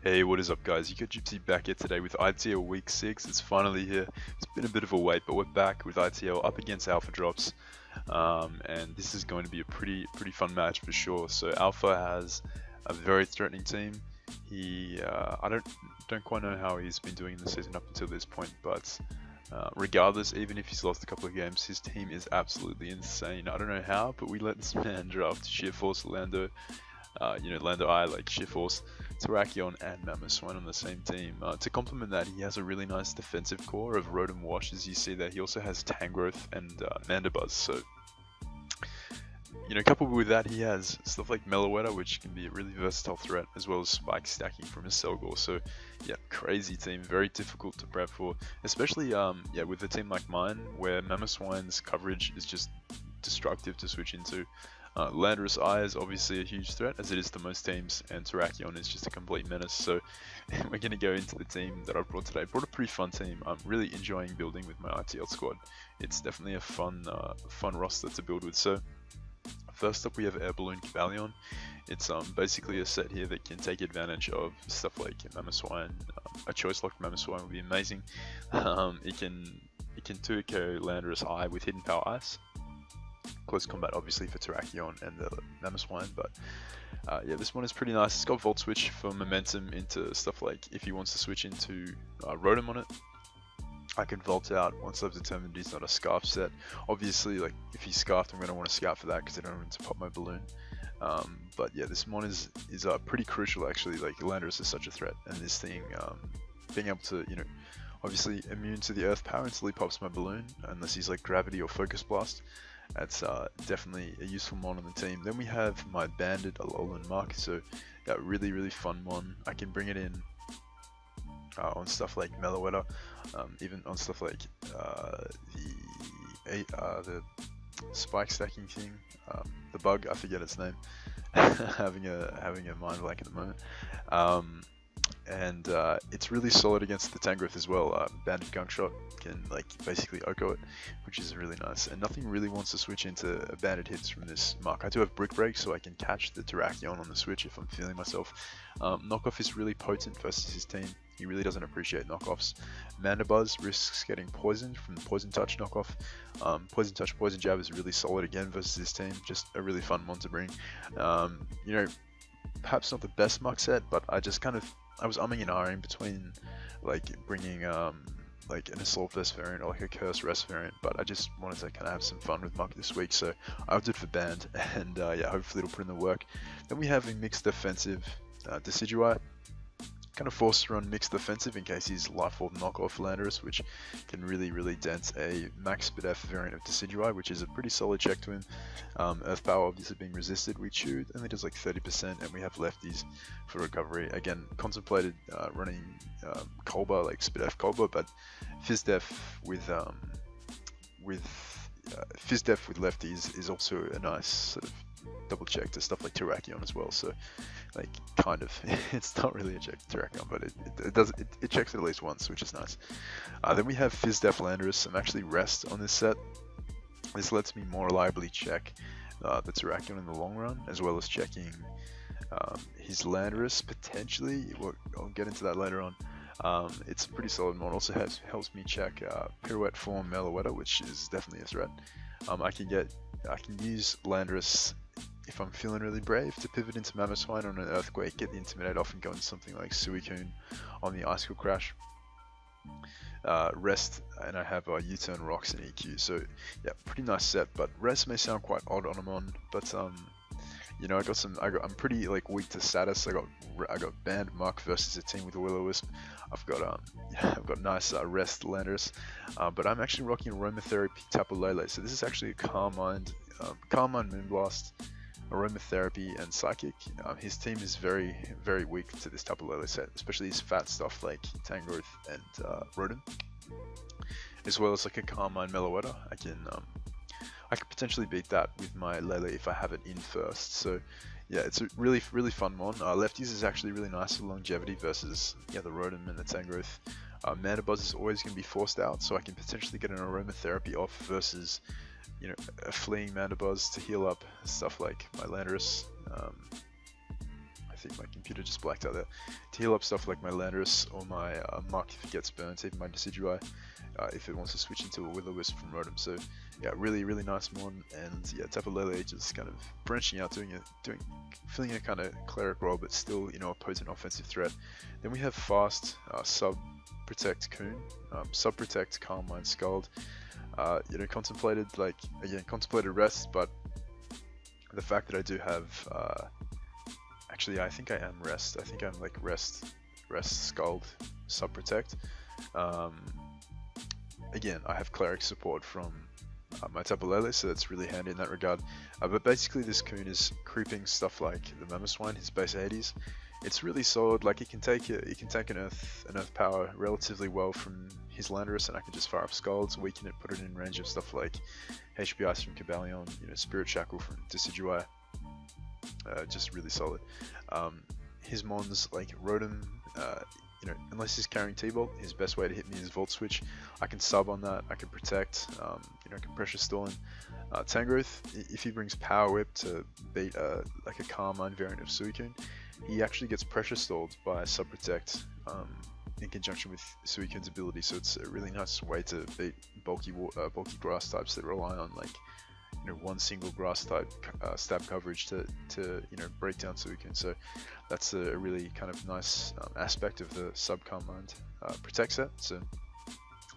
Hey, what is up guys? JaCubAsAlways back here today with ITL Week 6. It's finally here. It's been a bit of a wait, but we're back with ITL up against Alpha Drops. And this is going to be a pretty fun match for sure. So Alpha has a very threatening team. I don't quite know how he's been doing in the season up until this point, but regardless, even if he's lost a couple of games, his team is absolutely insane. I don't know how, but we let this man draft Sheer Force, Lando, Lando I, like Sheer Force, Terrakion and Mamoswine on the same team. To complement that, he has a really nice defensive core of Rotom Wash, as you see there. He also has Tangrowth and Mandibuzz, so coupled with that, he has stuff like Meloetta, which can be a really versatile threat, as well as spike stacking from his Selgor. So yeah, crazy team, very difficult to prep for, especially with a team like mine, where Mamoswine's coverage is just destructive to switch into. Landorus I is obviously a huge threat, as it is to most teams, and Terrakion is just a complete menace. So we're going to go into the team that I've brought today. I brought a pretty fun team. I'm really enjoying building with my ITL squad. It's definitely a fun roster to build with. So first up, we have Air Balloon Cavalion. It's basically a set here that can take advantage of stuff like Mamoswine. A choice locked Mamoswine would be amazing. It can 2-KO Landorus I with Hidden Power Ice. Close combat obviously for Terrakion and the Mamoswine, but this one is pretty nice. It's got Volt Switch for momentum into stuff like if he wants to switch into Rotom on it, I can Volt out once I've determined he's not a Scarf set. Obviously, like if he's Scarfed, I'm going to want to Scout for that because I don't want to pop my balloon. But yeah, this one is pretty crucial actually. Like Landorus is such a threat, and this thing being able to obviously immune to the Earth power until he pops my balloon, unless he's like Gravity or Focus Blast. That's definitely a useful mon on the team. Then we have my Bandit Alolan Mark, so that really fun mon. I can bring it in on stuff like Meloetta, even on stuff like the spike stacking thing, the bug, I forget its name. having a mind blank at the moment. And it's really solid against the Tangrowth as well. Banded Gunk Shot can basically OHKO it, which is really nice. And nothing really wants to switch into banded hits from this mark. I do have Brick Break, so I can catch the Terrakion on the switch if I'm feeling myself. Knockoff is really potent versus his team. He really doesn't appreciate knockoffs. Mandibuzz risks getting poisoned from the Poison Touch knockoff. Poison Touch, Poison Jab is really solid again versus his team. Just a really fun one to bring. Perhaps not the best mark set, but I was umming and ahhing between bringing an Assault Vest variant or a Curse Rest variant, but I just wanted to kind of have some fun with Muck this week, so I opted for Band, and hopefully it'll put in the work. Then we have a mixed defensive Decidueye. Kind of forced to run mixed defensive in case he's Life Orb knockoff Landorus, which can really dent a Max Speed F variant of Decidueye, which is a pretty solid check to him. Earth Power obviously being resisted, we chewed, only does 30%, and we have lefties for recovery. Again, contemplated running Colba, like Speed F Colba, but Fizz Def with lefties is also a nice sort of double check to stuff like Terrakion as well. So kind of it's not really a check to Terrakion, but it checks it at least once, which is nice. Then we have Fizz Def Landorus. I'm actually Rest on this set. This lets me more reliably check the Terrakion in the long run, as well as checking his Landorus potentially. I'll get into that later on. It's a pretty solid mod. Also helps me check Pirouette Form Meloetta, which is definitely a threat. I can use Landorus if I'm feeling really brave to pivot into Mamoswine on an Earthquake, get the Intimidate off and go into something like Suicune on the Icicle Crash. Rest, and I have U-Turn Rocks and EQ, so yeah, pretty nice set, but Rest may sound quite odd on a mon, but I'm pretty weak to status. I got Band Muck versus a team with a Will-O-Wisp. I've got nice Rest Landorus, but I'm actually rocking Aromatherapy Tapu Lele, so this is actually a Calm Mind Moonblast, Aromatherapy and Psychic. His team is very weak to this Tapu Lele set, especially his fat stuff like Tangrowth and Rotom, as well as a Calm Mind Meloetta. I could potentially beat that with my Lele if I have it in first. So yeah, it's a really fun one. Lefties is actually really nice for longevity versus the Rotom and the Tangrowth. Mandibuzz is always going to be forced out, so I can potentially get an Aromatherapy off versus a fleeing Mandibuzz to heal up stuff like my Landorus. I think my computer just blacked out there, to heal up stuff like my Landorus or my Muck if it gets burnt, even my Decidueye if it wants to switch into a Will-O-Wisp from Rotom. So yeah, really nice mon, and yeah, Tapu Lele just kind of branching out, filling a kind of cleric role, but still, you know, a potent offensive threat. Then we have fast sub protect Coon, sub protect Calm Mind Scald. You know, contemplated rest, but the fact that I do have actually I think I am rest. I think I'm like rest Scald sub protect. Again, I have cleric support from my Tapu Lele, so that's really handy in that regard. But basically this Coon is creeping stuff like the Mamoswine, his base 80s. It's really solid. Like it can take an earth power relatively well from his Landorus, and I can just fire up Scalds, weaken it, put it in range of stuff like HP Ice from Cobalion, you know, Spirit Shackle from Decidueye. Just really solid. His mons like Rotom, you know, unless he's carrying T-Bolt, his best way to hit me is Volt Switch. I can sub on that, I can protect, you know, I can pressure stall him. Tangrowth, if he brings Power Whip to beat like a Calm Mind variant of Suicune, he actually gets pressure stalled by Sub Protect in conjunction with Suicune's ability, so it's a really nice way to beat bulky grass types that rely on like, you know, one single grass type stab coverage to you know, break down Suicune. So that's a really kind of nice aspect of the sub Calm Mind protect set. So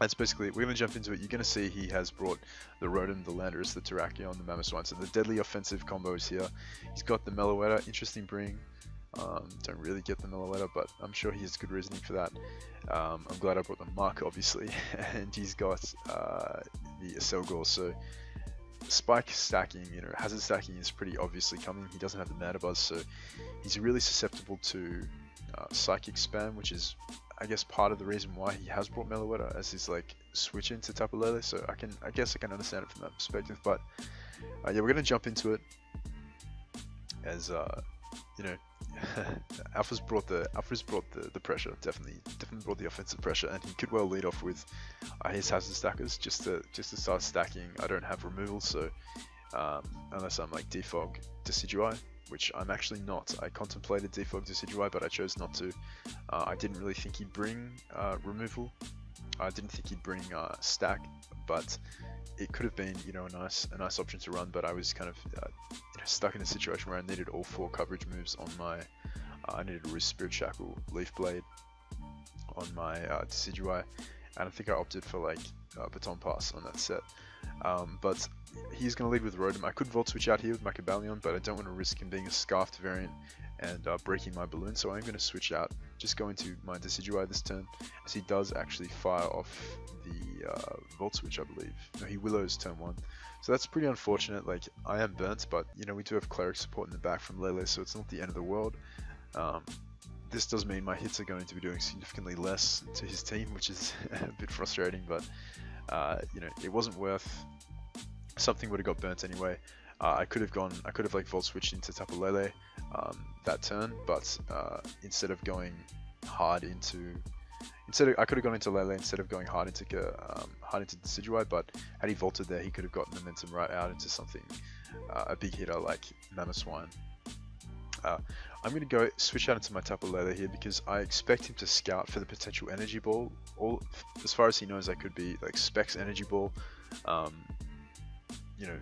that's basically it. We're going to jump into it. You're going to see he has brought the Rotom, the Landorus, the Terrakion, the Mamoswine. So the deadly offensive combos here. He's got the Meloetta, interesting bring. Don't really get the Meloetta, but I'm sure he has good reasoning for that. I'm glad I brought the Muck, obviously, and he's got the Acelgor. So spike stacking, you know, hazard stacking is pretty obviously coming. He doesn't have the Madabuzz, so he's really susceptible to Psychic Spam, which is, I guess, part of the reason why he has brought Meloetta as his like switch into Tapu Lele. So I guess I can understand it from that perspective. But yeah, we're gonna jump into it as you know, Alpha's brought the pressure, definitely brought the offensive pressure, and he could well lead off with his hazard stackers just to start stacking. I don't have removal, so unless I'm like defog Decidueye, which I'm actually not. I contemplated defog Decidueye, but I chose not to. I didn't really think he'd bring removal. I didn't think he'd bring stack, but it could have been, you know, a nice option to run. But I was kind of you know, stuck in a situation where I needed all 4 coverage moves on my. I needed a Wrist Spirit Shackle, Leaf Blade on my Decidueye, and I think I opted for like Baton Pass on that set. But he's going to lead with Rotom. I could Volt Switch out here with my Cobalion, but I don't want to risk him being a Scarfed variant and breaking my balloon, so I'm going to switch out, just go into my Decidueye this turn, as he does actually fire off the Volt Switch, I believe. No, he Willows turn 1. So that's pretty unfortunate. Like, I am burnt, but you know, we do have Cleric support in the back from Lele, so it's not the end of the world. This does mean my hits are going to be doing significantly less to his team, which is a bit frustrating, but you know, it wasn't worth. Something would have got burnt anyway. I could have like Volt Switched into Tapu Lele that turn, but instead of going hard into, I could have gone into Lele instead of going hard into Decidueye, but had he vaulted there, he could have gotten momentum right out into something, a big hitter like Mamoswine. I'm going to go switch out into my Tapu Lele here because I expect him to scout for the potential Energy Ball. All as far as he knows, that could be like Specs Energy Ball. You know,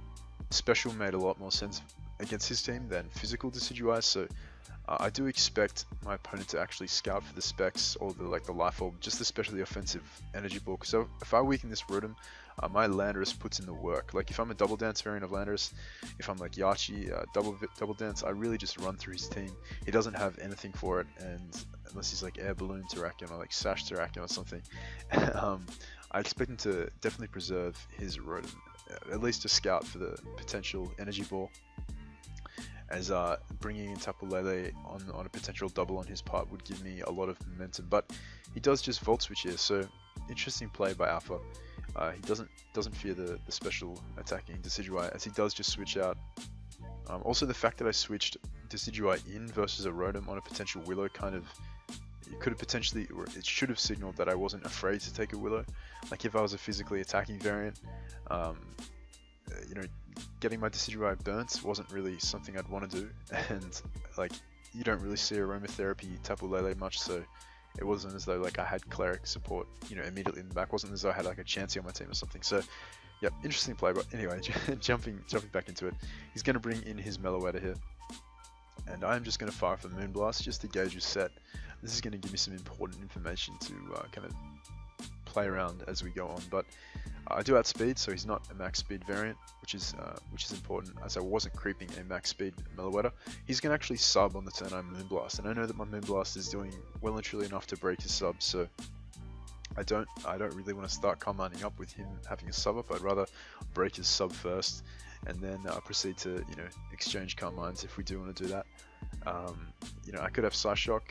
Special made a lot more sense against his team than Physical Decidueye, so I do expect my opponent to actually scout for the Specs or the Life Orb, just especially offensive Energy Ball. Because if I weaken this Rotom, my Landorus puts in the work. Like if I'm a Double Dance variant of Landorus, if I'm like Yachi, Double Dance, I really just run through his team. He doesn't have anything for it, and unless he's like Air Balloon Terrakion or like Sash Terrakion or something, I expect him to definitely preserve his Rotom, at least to scout for the potential Energy Ball, as bringing in Tapu Lele on a potential double on his part would give me a lot of momentum. But he does just Volt Switch here, so interesting play by Alpha. He doesn't fear the special attacking Decidueye, as he does just switch out. Also, the fact that I switched Decidueye in versus a Rotom on a potential Willow kind of, it could have potentially, or it should have signaled that I wasn't afraid to take a Willow. Like if I was a physically attacking variant, you know, getting my Decidueye burnt wasn't really something I'd want to do. And like, you don't really see aromatherapy Tapu Lele much, so it wasn't as though like I had cleric support, you know, immediately in the back. It wasn't as though I had like a Chansey on my team or something. So, yep, interesting play. But anyway, jumping back into it, he's going to bring in his Meloetta here, and I'm just going to fire for Moonblast just to gauge his set. This is going to give me some important information to kind of play around as we go on. But I do outspeed, so he's not a max speed variant, which is important, as I wasn't creeping a max speed Meloetta. He's going to actually sub on the turn I Moonblast, and I know that my Moonblast is doing well and truly enough to break his sub, so I don't really want to start commanding up with him having a sub up. I'd rather break his sub first, and then proceed to, you know, exchange Carmines if we do want to do that. You know, I could have Psyshock.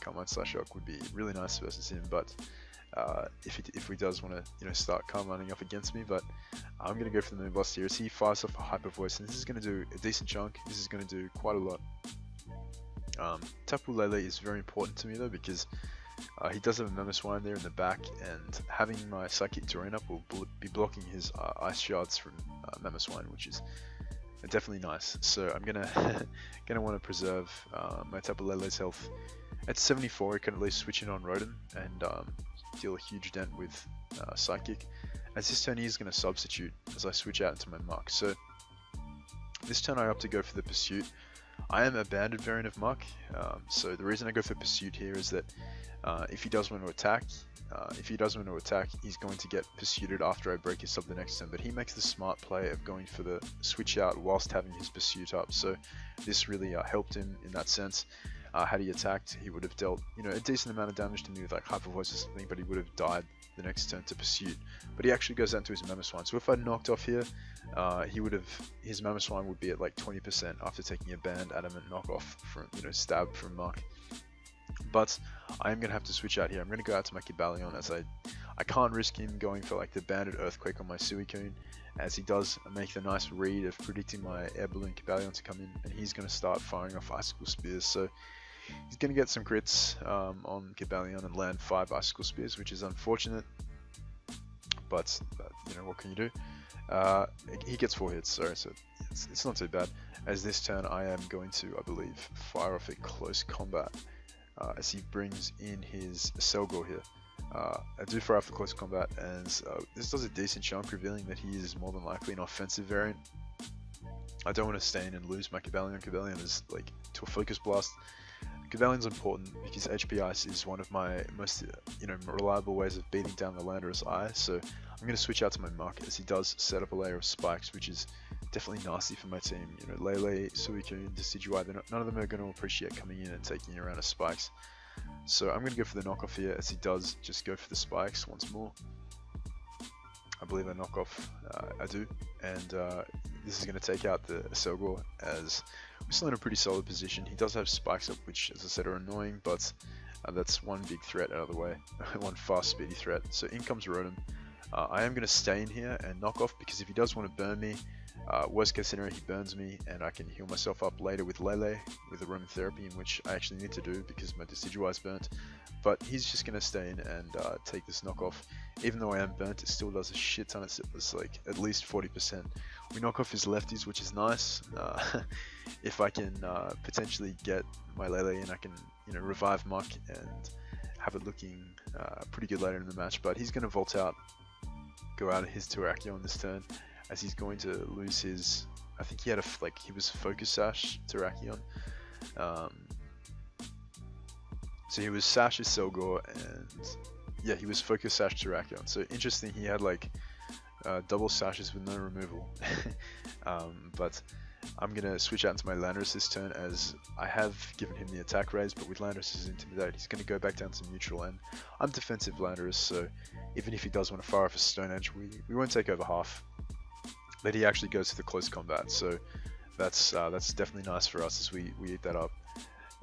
Carmine Psyshock would be really nice versus him, but if he does want to, you know, start Carmining up against me. But I'm going to go for the Moonblast here as he fires off a Hyper Voice, and this is going to do a decent chunk. This is going to do quite a lot. Tapu Lele is very important to me though, because he does have a Mamoswine there in the back, and having my Psychic Terrain up will be blocking his Ice Shards from Mamoswine, which is definitely nice. So I'm gonna want to preserve my Tapu Lele's health. At 74, I can at least switch in on Rotom and deal a huge dent with Psychic. As this turn, he is going to substitute as I switch out into my Muck. So this turn I opt to go for the Pursuit. I am a banded variant of Muck, so the reason I go for Pursuit here is that if he does want to attack, he's going to get pursued after I break his sub the next turn. But he makes the smart play of going for the switch out whilst having his Pursuit up. So this really helped him in that sense. Had he attacked, he would have dealt, you know, a decent amount of damage to me with like Hyper Voice or something, but he would have died the next turn to Pursuit. But he actually goes down to his Mamoswine. So if I knocked off here, his Mamoswine would be at like 20% after taking a banned Adamant knockoff from, you know, stab from Muck. But I am going to have to switch out here. I'm going to go out to my Kibalion, as I can't risk him going for like the banded Earthquake on my Suicune, as he does make the nice read of predicting my Air Balloon Kibalion to come in, and he's going to start firing off Icicle Spears. So he's going to get some crits on Kibalion and land 5 Icicle Spears, which is unfortunate, but you know, what can you do? He gets 4 hits, so it's not too bad. As this turn I am going to, I believe, fire off a Close Combat as he brings in his Selgor here. I do fire off the Close Combat, and this does a decent chunk, revealing that he is more than likely an offensive variant. I don't want to stay in and lose my Kibalion. Kibalion is like to a Focus Blast. Kibalion's important because HP Ice is one of my most reliable ways of beating down the Landorus Eye, so I'm going to switch out to my Muck as he does set up a layer of spikes, which is definitely nasty for my team. You know, Lele, Suicune, Decidueye, none of them are going to appreciate coming in and taking a round of spikes. So I'm going to go for the knockoff here as he does just go for the spikes once more. I believe I knock off, I do, and this is going to take out the Selgor as we're still in a pretty solid position. He does have spikes up, which, as I said, are annoying, but that's one big threat out of the way, one fast, speedy threat. So in comes Rotom. I am going to stay in here and knock off, because if he does want to burn me, worst case scenario, he burns me, and I can heal myself up later with Lele, with the aromatherapy, in which I actually need to do because my Decidueye is burnt. But he's just going to stay in and take this knockoff. Even though I am burnt, it still does a shit ton. It's like at least 40%. We knock off his lefties, which is nice. If I can potentially get my Lele in, I can revive Muck and have it looking pretty good later in the match. But he's going to Volt out, go out of his Terrakion this turn, as he's going to lose his, I think he had he was Focus Sash Terrakion. So he was Sash as Selgor, and yeah, he was Focus Sash Terrakion. So interesting, he had double Sashes with no removal. But I'm going to switch out into my Landorus this turn, as I have given him the attack raise, but with Landorus' Intimidate, he's going to go back down to neutral, and I'm defensive Landorus, so even if he does want to fire off a Stone Edge, we won't take over half. But he actually goes to the Close Combat, so that's definitely nice for us as we eat that up.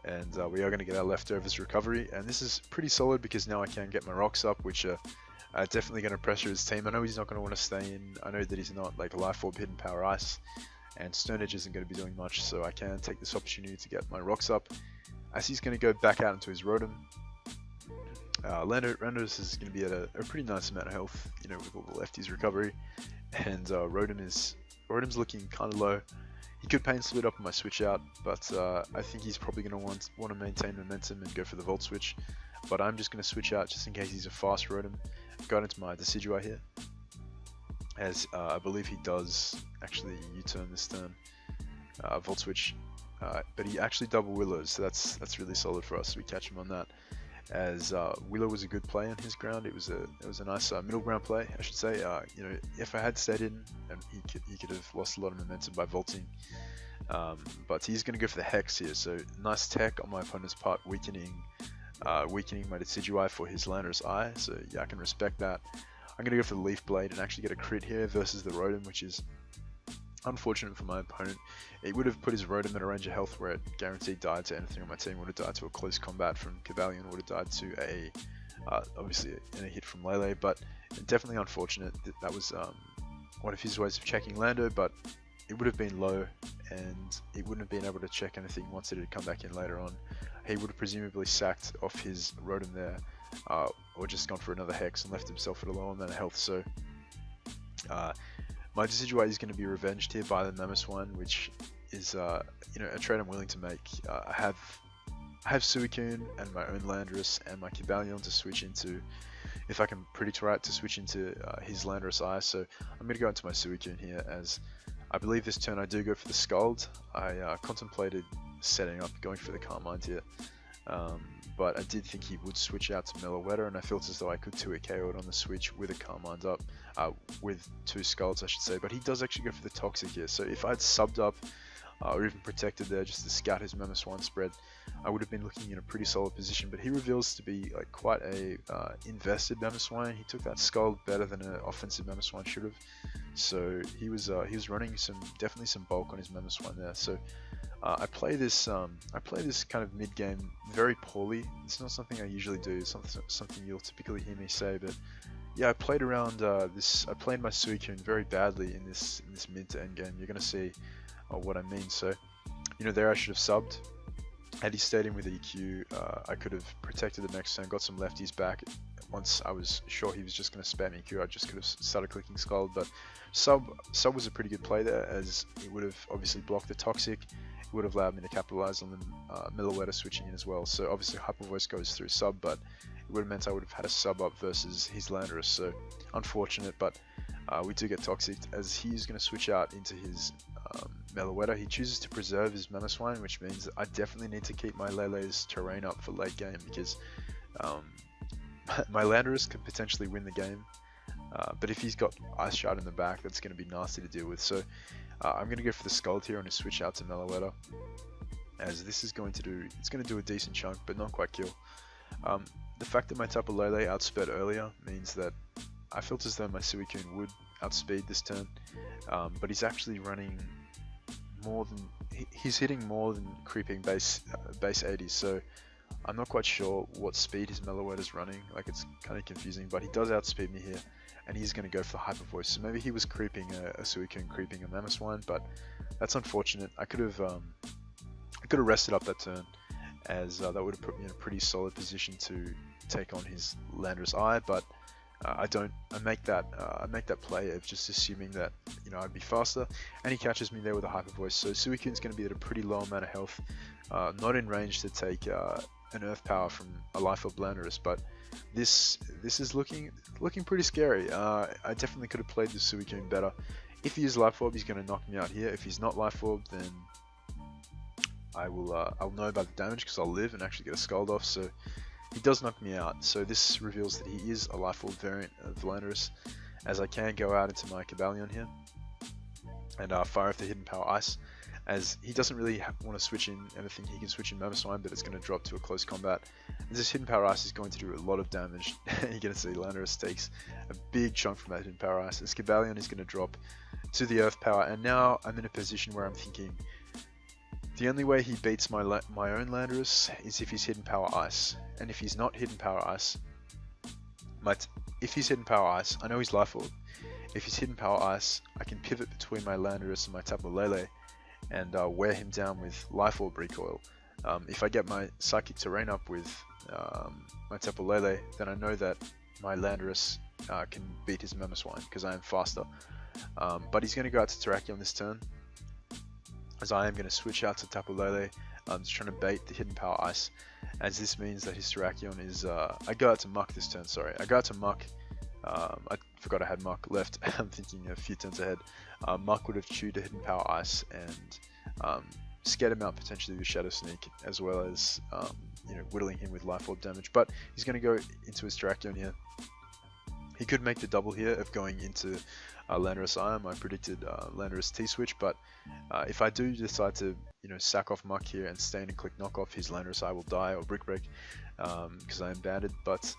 And we are going to get our Leftovers recovery, and this is pretty solid because now I can get my rocks up, which are definitely going to pressure his team. I know he's not going to want to stay in. I know that he's not like a Life Orb, Hidden Power Ice, and Stone Edge isn't going to be doing much, so I can take this opportunity to get my rocks up. As he's going to go back out into his Rotom, Landorus is going to be at a pretty nice amount of health, with all the lefties recovery, and Rotom's looking kind of low. He could pain split up on my switch out, but I think he's probably going to want to maintain momentum and go for the Volt switch. But I'm just going to switch out just in case he's a fast Rotom. Got into my Decidueye here, as I believe he does actually U-turn this turn, Volt switch, but he actually double Willows, so that's really solid for us. We catch him on that, as Willow was a good play on his ground. It was a nice middle ground play, I should say. You know, if I had stayed in, he could have lost a lot of momentum by vaulting. But he's going to go for the Hex here, so nice tech on my opponent's part, weakening my Decidueye for his Landorus Eye. So yeah, I can respect that. I'm going to go for the Leaf Blade and actually get a crit here versus the Rotom, which is unfortunate for my opponent. It would have put his Rotom at a range of health where it guaranteed died to anything on my team. Would have died to a close combat from Cavalion, would have died to a obviously in a hit from Lele, but definitely unfortunate. That was one of his ways of checking Lando, but it would have been low and he wouldn't have been able to check anything once it had come back in later on. He would have presumably sacked off his Rotom there, or just gone for another Hex and left himself at a low amount of health. So my Decidueye is going to be revenged here by the Mamoswine, which is you know, a trade I'm willing to make. I have Suicune and my own Landorus and my Cavalion to switch into, if I can predict right, to switch into his Landorus Eye. So I'm going to go into my Suicune here, as I believe this turn I do go for the Scald. I contemplated setting up going for the Carmine here, but I did think he would switch out to Meloetta, and I felt as though I could 2-hit KO it on the switch with a Carmine up, with 2 Scalds I should say, but he does actually go for the Toxic here. So if I'd subbed up or even protected there just to scout his Mamoswine spread, I would have been looking in a pretty solid position. But he reveals to be like quite a invested Mamoswine. He took that Scald better than an offensive Mamoswine should have. So he was running definitely some bulk on his Mamoswine there. So I play this kind of mid game very poorly. It's not something I usually do. It's something you'll typically hear me say, but yeah, I played around I played my Suicune very badly in this mid to end game. You're gonna see what I mean. So, you know, there I should have subbed. Had he stayed in with EQ, I could have protected the next turn, got some lefties back. Once I was sure he was just going to spam EQ, I just could have started clicking Scald. But sub was a pretty good play there, as it would have obviously blocked the Toxic. It would have allowed me to capitalize on the Meloetta switching in as well. So obviously Hyper Voice goes through sub, but it would have meant I would have had a sub up versus his Landorus. So unfortunate, but we do get Toxic, as he's going to switch out into his Meloetta. He chooses to preserve his Mamoswine, which means that I definitely need to keep my Lele's terrain up for late game, because my Landorus could potentially win the game, but if he's got Ice Shard in the back, that's going to be nasty to deal with. So I'm going to go for the Scald here on his switch out to Meloetta, as this is going to do a decent chunk, but not quite kill. The fact that my Tapu Lele outsped earlier means that I felt as though my Suicune would outspeed this turn, but he's actually running more than he's hitting more than creeping base 80s. So I'm not quite sure what speed his Meloetta is running. Like, it's kind of confusing, but he does outspeed me here, and he's going to go for Hyper Voice. So maybe he was creeping a Suicune, creeping a Mamoswine, but that's unfortunate. I could have rested up that turn, as that would have put me in a pretty solid position to take on his Landorus Eye, but I make that play of just assuming that, you know, I'd be faster, and he catches me there with a Hyper Voice. So Suicune's going to be at a pretty low amount of health, not in range to take an Earth Power from a Life Orb Landorus, but this is looking pretty scary. I definitely could have played the Suicune better. If he is Life Orb, he's going to knock me out here. If he's not Life Orb, then I'll know about the damage, because I'll live and actually get a Scald off. So he does knock me out, so this reveals that he is a Life Orb variant of Landorus, as I can go out into my Cavalion here and fire off the Hidden Power Ice, as he doesn't really want to switch in anything. He can switch in Mamoswine, but it's going to drop to a close combat. And this Hidden Power Ice is going to do a lot of damage. You're going to see Landorus takes a big chunk from that Hidden Power Ice. This Cavalion is going to drop to the Earth Power, and now I'm in a position where I'm thinking, the only way he beats my own Landorus is if he's Hidden Power Ice. And if he's not Hidden Power Ice, if he's Hidden Power Ice, I know he's Life Orb. If he's Hidden Power Ice, I can pivot between my Landorus and my Tapu Lele and wear him down with Life Orb Recoil. If I get my Psychic Terrain up with my Tapu Lele, then I know that my Landorus can beat his Mamoswine, because I am faster. But he's going to go out to Terrakion this turn, as I am going to switch out to Tapu Lele. I'm just trying to bait the Hidden Power Ice, as this means that his Terrakion is... I go out to Muck this turn, sorry. I go out to Muck. I forgot I had Muck left. I'm thinking a few turns ahead. Muck would have chewed the Hidden Power Ice and scared him out potentially with Shadow Sneak, as well as whittling him with Life Orb damage. But he's going to go into his Terrakion here. He could make the double here of going into Landorus Iron. I predicted Landorus T-Switch, but if I do decide to sack off Muck here and stay in and click knock off, his Landorus Eye will die, or Brick Break, because I am banded. But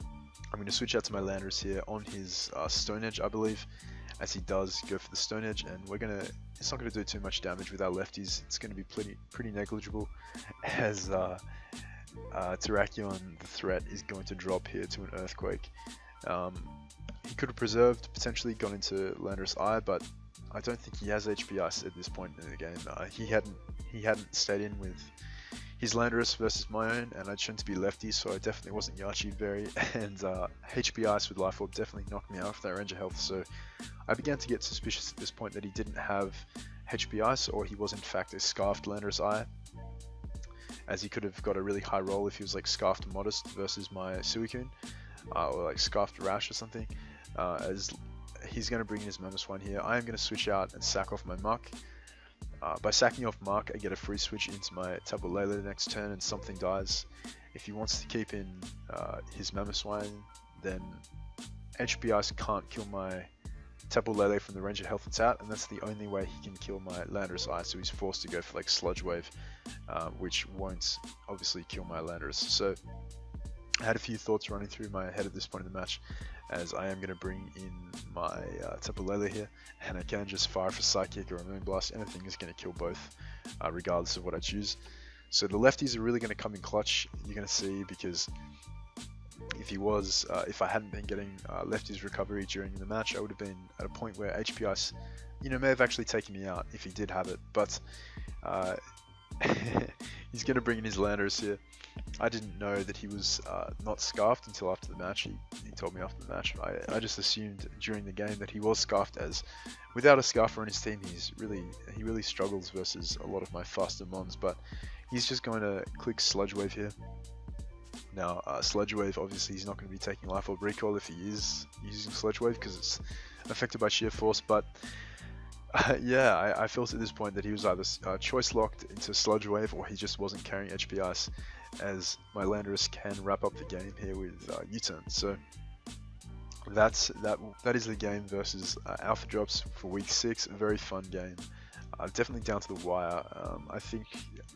I'm going to switch out to my Landorus here on his Stone Edge, I believe, as he does go for the Stone Edge, and it's not going to do too much damage with our lefties. It's going to be pretty negligible, as Terrakion, the threat, is going to drop here to an Earthquake. He could have preserved, potentially gone into Landorus Eye, but I don't think he has HP Ice at this point in the game. He hadn't stayed in with his Landorus versus my own, and I'd shown to be lefty, so I definitely wasn't Yachi very, and HP Ice with Life Orb definitely knocked me out of that range of health, so I began to get suspicious at this point that he didn't have HP Ice, or he was in fact a Scarfed Landorus Eye, as he could have got a really high roll if he was like Scarfed Modest versus my Suicune, or like Scarfed Rash or something, as he's going to bring in his Mamoswine here. I am going to switch out and sack off my Muck. By sacking off Muck, I get a free switch into my Tapu Lele next turn, and something dies. If he wants to keep in his Mamoswine, then HP Ice can't kill my Tapu Lele from the range of health it's at, and that's the only way he can kill my Landorus Eye, so he's forced to go for like Sludge Wave, which won't obviously kill my Landorus. So I had a few thoughts running through my head at this point in the match, as I am going to bring in my Tapu Lele here, and I can just fire for Psychic or a Moonblast. Anything is going to kill both, regardless of what I choose. So the lefties are really going to come in clutch, you're going to see, because if I hadn't been getting lefties recovery during the match, I would have been at a point where HP Ice, may have actually taken me out if he did have it, but he's going to bring in his Landorus here. I didn't know that he was not scarfed until after the match. He told me after the match. I just assumed during the game that he was scarfed, as without a scarfer on his team, he really struggles versus a lot of my faster mons. But he's just going to click Sludge Wave here. Now, Sludge Wave, obviously he's not going to be taking Life Orb Recoil if he is using Sludge Wave, because it's affected by Sheer Force. But yeah, I felt at this point that he was either choice locked into Sludge Wave, or he just wasn't carrying HP Ice, as my Landorus can wrap up the game here with U-Turn. So that is the game versus Alpha Drops for week 6. A very fun game, definitely down to the wire. I think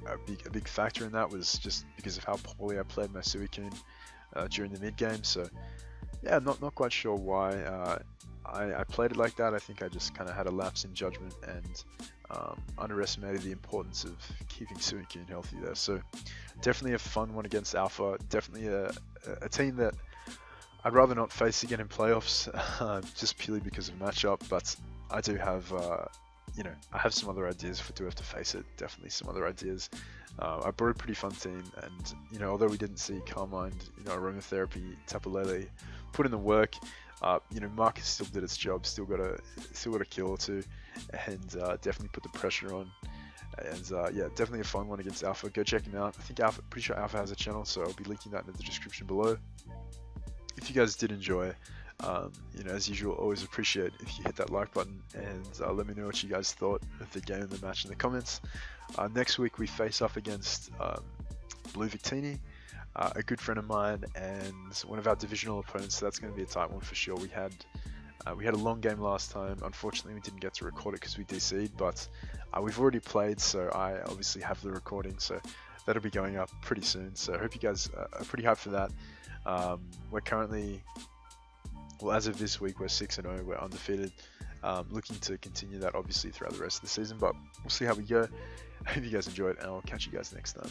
a big factor in that was just because of how poorly I played my Suicune during the mid game. So yeah, I'm not quite sure why I played it like that. I think I just kind of had a lapse in judgment and underestimated the importance of keeping Suicune healthy there. So definitely a fun one against Alpha. Definitely a team that I'd rather not face again in playoffs, just purely because of matchup. But I do have, I have some other ideas if I do have to face it. Definitely some other ideas. I brought a pretty fun team, and although we didn't see Carmine, Aromatherapy, Tapu Lele put in the work, Marcus still did its job, still got a kill or two, and definitely put the pressure on. And yeah, definitely a fun one against Alpha. Go check him out. I think pretty sure Alpha has a channel, so I'll be linking that in the description below. If you guys did enjoy, as usual, always appreciate if you hit that like button, and let me know what you guys thought of the game and the match in the comments. Next week we face off against Blue Victini, a good friend of mine and one of our divisional opponents, so that's going to be a tight one for sure. We had a long game last time. Unfortunately, we didn't get to record it because we DC'd, but we've already played, so I obviously have the recording, so that'll be going up pretty soon. So I hope you guys are pretty hyped for that. We're currently, well, as of this week, we're 6-0, we're undefeated. Looking to continue that obviously throughout the rest of the season, but we'll see how we go. I hope you guys enjoyed, and I'll catch you guys next time.